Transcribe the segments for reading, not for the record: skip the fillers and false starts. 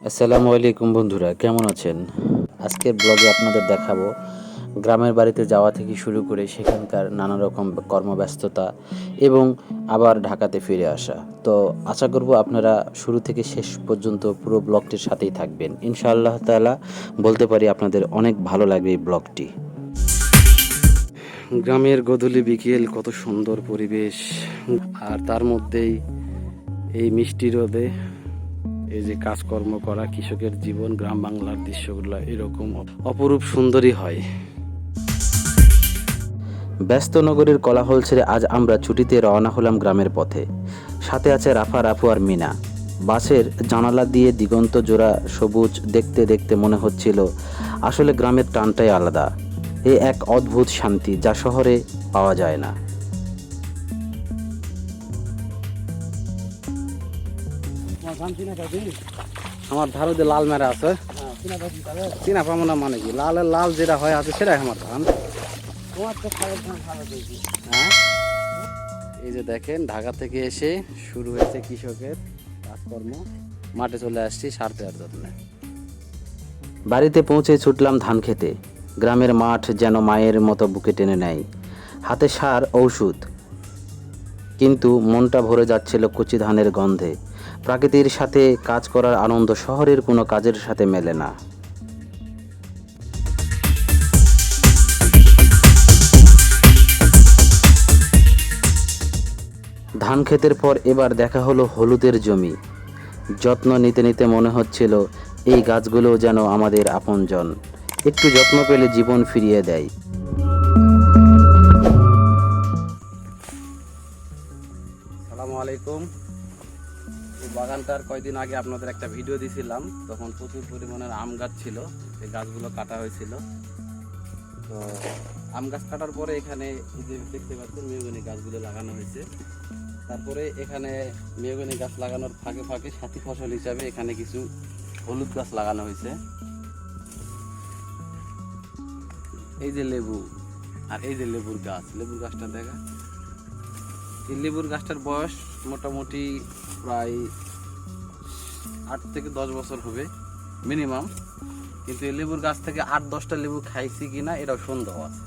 আসসালামু আলাইকুম বন্ধুরা, কেমন আছেন? আজকের ব্লগে আপনাদের দেখাবো গ্রামের বাড়িতে যাওয়া থেকে শুরু করে সেখানকার নানা রকম কর্মব্যস্ততা এবং আবার ঢাকাতে ফিরে আসা। তো আশা করব আপনারা শুরু থেকে শেষ পর্যন্ত পুরো ব্লগটির সাথেই থাকবেন। ইনশাআল্লাহ তাআলা বলতে পারি আপনাদের অনেক ভালো লাগবে এই ব্লগটি। গ্রামের গধূলি বিকেল, কত সুন্দর পরিবেশ, আর তার মধ্যেই এই মিষ্টি রোদে এই যে কাজকর্ম করা, কৃষকের জীবন, গ্রাম বাংলার দৃশ্যগুলো এরকম অপরূপ সুন্দরী হয়। ব্যস্ত নগরীর কোলাহল ছেড়ে আজ আমরা ছুটিতে রওনা হলাম গ্রামের পথে। সাথে আছে রাফা, রাফু আর মিনা। বাসের জানালা দিয়ে দিগন্ত জোড়া সবুজ দেখতে দেখতে মনে হচ্ছিল আসলে গ্রামের টানটাই আলাদা। এ এক অদ্ভুত শান্তি যা শহরে পাওয়া যায় না। আমার ধারে যে লাল মেরা আছে, চিনা পাবো না মানে কি, লালের লাল যেটা হয় আছে সেটাই আমার ধান। হ্যাঁ, এই যে দেখেন ঢাকা থেকে এসে শুরু হয়েছে কৃষকের কাজকর্ম। মাঠে চলে আসছি সার দেওয়ার জন্য। বাড়িতে পৌঁছে ছুটলাম ধান খেতে। গ্রামের মাঠ যেন মায়ের মতো বুকে টেনে নেয়। হাতে সার, ঔষধ, কিন্তু মনটা ভরে যাচ্ছিল কচি ধানের গন্ধে। প্রকৃতির সাথে কাজ করার আনন্দ শহরের কোনো কাজের সাথে মেলে না। ধান ক্ষেতের পর এবার দেখা হলো হলুদের জমি। যত্ন নিতে নিতে মনে হচ্ছিল এই গাছগুলো যেন আমাদের আপনজন। একটু যত্ন পেলে জীবন ফিরিয়ে দেয়। আসসালামু আলাইকুম। এই বাগানটার কয়েকদিন আগে আপনাদের একটা ভিডিও দিয়েছিলাম, তখন প্রচুর পরিমাণের আম গাছ ছিল, এই গাছগুলো কাটা হয়েছিল। তো আম গাছ কাটার পরে এখানে এই যে দেখতে পাচ্ছেন মেহগনি গাছগুলো লাগানো হয়েছে। তারপরে এখানে মেহগনি গাছ লাগানোর ফাঁকে ফাঁকে সাথী ফসল হিসাবে এখানে কিছু হলুদ গাছ লাগানো হয়েছে। এই যে লেবু, আর এই যে লেবুর গাছ, লেবুর গাছটা দেখা। এই লেবুর গাছটার বয়স মোটামুটি প্রায় 8 থেকে 10 বছর হবে মিনিমাম, কিন্তু এই লেবুর গাছ থেকে 8-10টা লেবু খাইছি কিনা এটাও সন্দেহ আছে।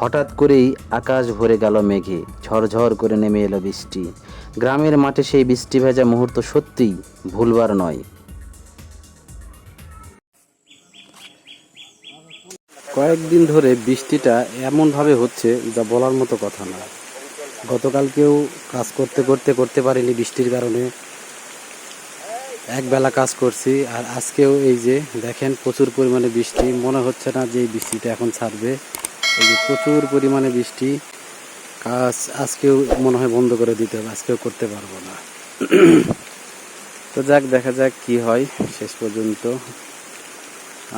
হঠাৎ করেই আকাশ ভরে গেল মেঘে, ঝরঝর করে নেমে এলো বৃষ্টি। গ্রামের মাঠে সেই বৃষ্টি ভেজা মুহূর্ত সত্যিই ভুলবার নয়। কয়েকদিন ধরে বৃষ্টিটা এমনভাবে হচ্ছে যা বলার মতো কথা না। গতকালকেও কাজ করতে পারিনি বৃষ্টির কারণে, একবেলা কাজ করছি। আর আজকেও এই যে দেখেন প্রচুর পরিমাণে বৃষ্টি, মনে হচ্ছে না যে এই বৃষ্টিটা এখন ছাড়বে। এই যে প্রচুর পরিমাণে বৃষ্টি, কাজ আজকেও মনে হয় বন্ধ করে দিতে হবে, আজকেও করতে পারবো না। তো যাক, দেখা যাক কি হয় শেষ পর্যন্ত।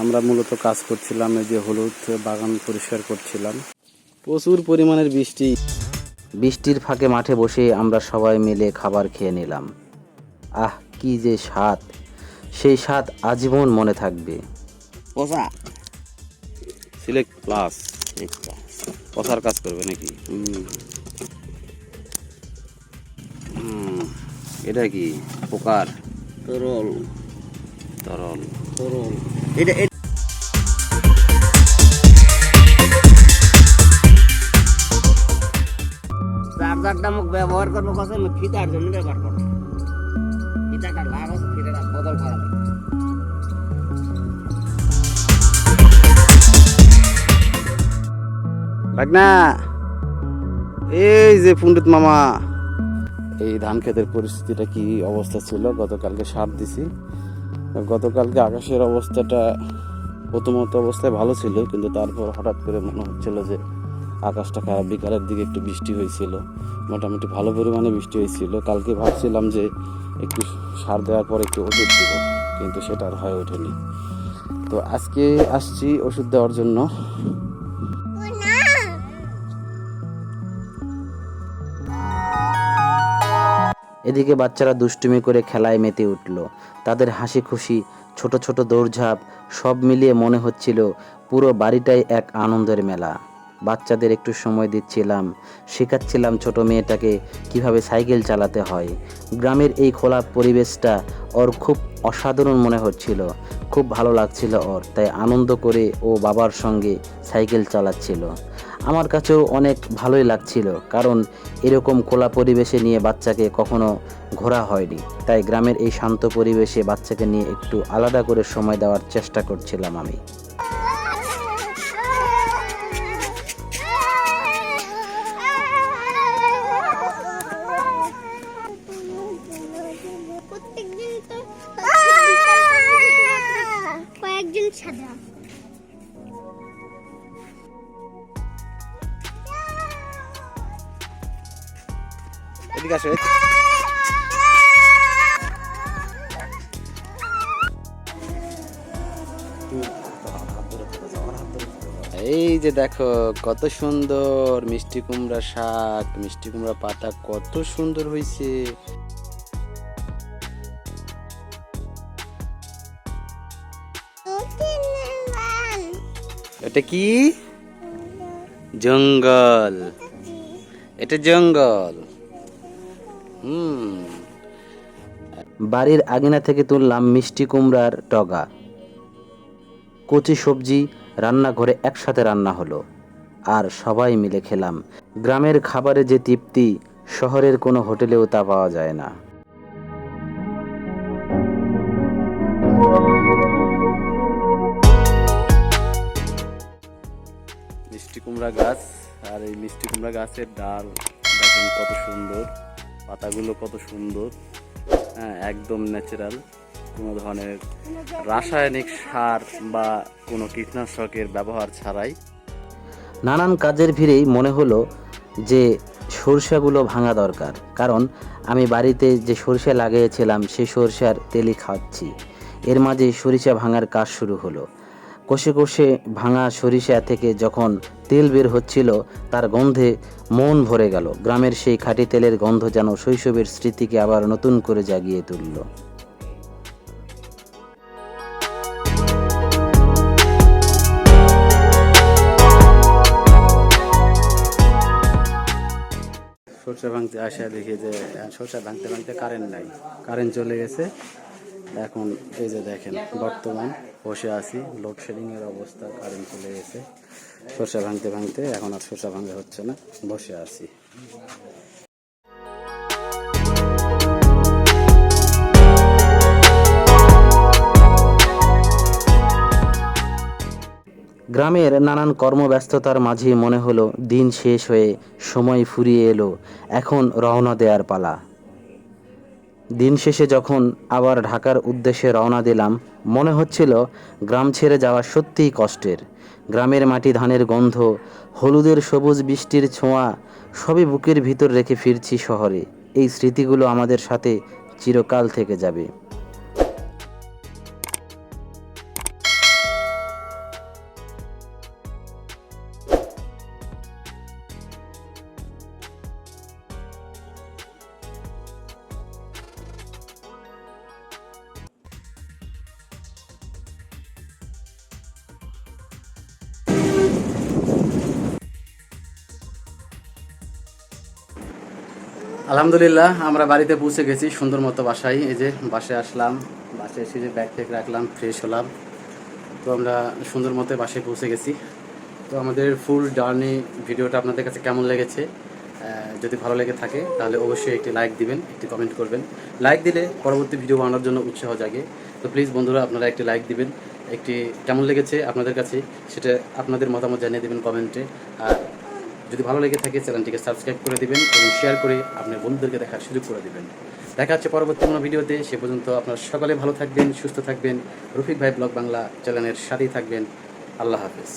আমরা মূলত কাজ করছিলাম, এই যে হলুদ বাগান পরিষ্কার করছিলাম। প্রচুর পরিমাণের বৃষ্টি, বৃষ্টির ফাঁকে মাঠে বসে আমরা সবাই মিলে খাবার খেয়ে নিলাম। আহ, কি যে স্বাদ! সেই স্বাদ আজীবন মনে থাকবে। পচা সিলেক্ট প্লাস পচার কাজ করবে নাকি? এটা কি পোকার তরল? তরল তরল এটা চার্জারটা মুখ ব্যবহার করবো কখন ফিতার জন্য ব্যবহার করবো। ফিতাটা লাগাও, ফিতাটা বদল করা না। এই যে পণ্ডিত মামা, এই ধান ক্ষেতের পরিস্থিতিটা কি অবস্থা ছিল? গতকালকে সার দিছি। গতকালকে আকাশের অবস্থাটা প্রথমত অবস্থায় ভালো ছিল, কিন্তু তারপর হঠাৎ করে মনে হচ্ছিল যে আকাশটা খারাপ। বিকালের দিকে একটু বৃষ্টি হয়েছিল, মোটামুটি ভালো পরিমাণে বৃষ্টি হয়েছিল। কালকে ভাবছিলাম যে একটু সার দেওয়ার পর একটু ওষুধ দিব, কিন্তু সেটা আর হয়ে ওঠেনি। তো আজকে আসছি ওষুধ দেওয়ার জন্য। এদিকে বাচ্চারা দুষ্টুমি করে খেলায় মেতে উঠল। তাদের হাসি খুশি ছোট ছোট দৌড়ঝাঁপ, সব মিলিয়ে মনে হচ্ছিল পুরো বাড়িটাই এক আনন্দের মেলা। বাচ্চাদের একটু সময় দিচ্ছিলাম, শেখাচ্ছিলাম ছোট মেয়েটাকে কিভাবে সাইকেল চালাতে হয়। গ্রামের এই খোলা পরিবেশটা ওর খুব অসাধারণ মনে হচ্ছিল, খুব ভালো লাগছিল ওর, তাই আনন্দ করে ও বাবার সঙ্গে সাইকেল চালাচ্ছিল। আমার কাছেও অনেক ভালোই লাগছিল, কারণ এরকম খোলা পরিবেশে নিয়ে বাচ্চাকে কখনো ঘোরা হয়নি, তাই গ্রামের এই শান্ত পরিবেশে বাচ্চাকে নিয়ে একটু আলাদা করে সময় দেওয়ার চেষ্টা করছিলাম আমি। কয়েকজন সাদা এদিকে আসো। এই যে দেখো কত সুন্দর মিষ্টি কুমড়া শাক, মিষ্টি কুমড়া পাতা কত সুন্দর হয়েছে। এটা কি? জঙ্গল, এটা জঙ্গল। বাড়ির আঙিনা থেকে তুললাম মিষ্টি কুমড়ার টগা, কচি সবজি রান্নাঘরে একসাথে রান্না হলো, আর সবাই মিলে খেলাম। গ্রামের খাবারে যে তৃপ্তি শহরের কোনো হোটেলেও তা পাওয়া যায় না। মিষ্টি কুমড়া গাছ, আর এই মিষ্টি কুমড়া গাছের ডাল দেখেন কত সুন্দর, পাতাগুলো কত সুন্দর। হ্যাঁ, একদম ন্যাচারাল, কোনো ধরনের রাসায়নিক সার বা কোনো কীটনাশকের ব্যবহার ছাড়াই। নানান কাজের ভিড়েই মনে হলো যে সরষাগুলো ভাঙা দরকার, কারণ আমি বাড়িতে যে সরিষা লাগিয়েছিলাম সেই সরিষার তেলই খাচ্ছি। এর মাঝে সরিষা ভাঙার কাজ শুরু হলো। কষে কষে ভাঙা সরিষা থেকে যখন তেল বের হচ্ছিল, তার গন্ধে মন ভরে গেল। গ্রামের সেই খাঁটি তেলের গন্ধ যেন শৈশবের স্মৃতিকে আবার নতুন করে জাগিয়ে তুলল। সরষে ভাঙতে আসা দেখি যে সরষে ভাঙতে ভাঙতে কারেন্ট নাই, কারেন্ট চলে গেছে। এখন এই যে দেখেন বর্তমান বসে আছি, লোডশেডিংয়ের অবস্থা, কারেন্ট চলে গেছে। সরষে ভাঙতে ভাঙতে এখন আর সরষে ভাঙা হচ্ছে না, বসে আছি। গ্রামের নানান কর্মব্যস্ততার মাঝে মনে হলো দিন শেষ হয়ে সময় ফুরিয়ে এলো, এখন রওনা দেওয়ার পালা। দিন শেষে যখন আবার ঢাকার উদ্দেশ্যে রওনা দিলাম, মনে হচ্ছিল গ্রাম ছেড়ে যাওয়া সত্যিই কষ্টের। গ্রামের মাটি, ধানের গন্ধ, হলুদের সবুজ বৃষ্টির ছোঁয়া সবই বুকের ভিতর রেখে ফিরছি শহরে। এই স্মৃতিগুলো আমাদের সাথে চিরকাল থেকে যাবে। আলহামদুলিল্লাহ আমরা বাড়িতে পৌঁছে গেছি সুন্দর মতো বাসায়। এই যে বাসায় আসলাম, বাসায় এসে যে ব্যাগ ট্যাগ রাখলাম, ফ্রেশ হলাম। তো আমরা সুন্দর মতো বাসায় পৌঁছে গেছি। তো আমাদের ফুল জার্নি ভিডিওটা আপনাদের কাছে কেমন লেগেছে? যদি ভালো লেগে থাকে তাহলে অবশ্যই একটি লাইক দিবেন, একটি কমেন্ট করবেন। লাইক দিলে পরবর্তী ভিডিও বানানোর জন্য উৎসাহ জাগে। তো প্লিজ বন্ধুরা, আপনারা একটি লাইক দিবেন, একটি কেমন লেগেছে আপনাদের কাছে সেটা আপনাদের মতামত জানিয়ে দেবেন কমেন্টে। আর যদি ভালো লেগে থাকে চ্যানেলটিকে সাবস্ক্রাইব করে দিবেন এবং শেয়ার করে আপনার বন্ধুদেরকে দেখার সুযোগ করে দিবেন। দেখা হচ্ছে পরবর্তী কোনো ভিডিওতে। সে পর্যন্ত আপনারা সকলে ভালো থাকবেন, সুস্থ থাকবেন। রফিক ভাই ব্লগ বাংলা চ্যানেলের সাথেই থাকবেন। আল্লাহ হাফেজ।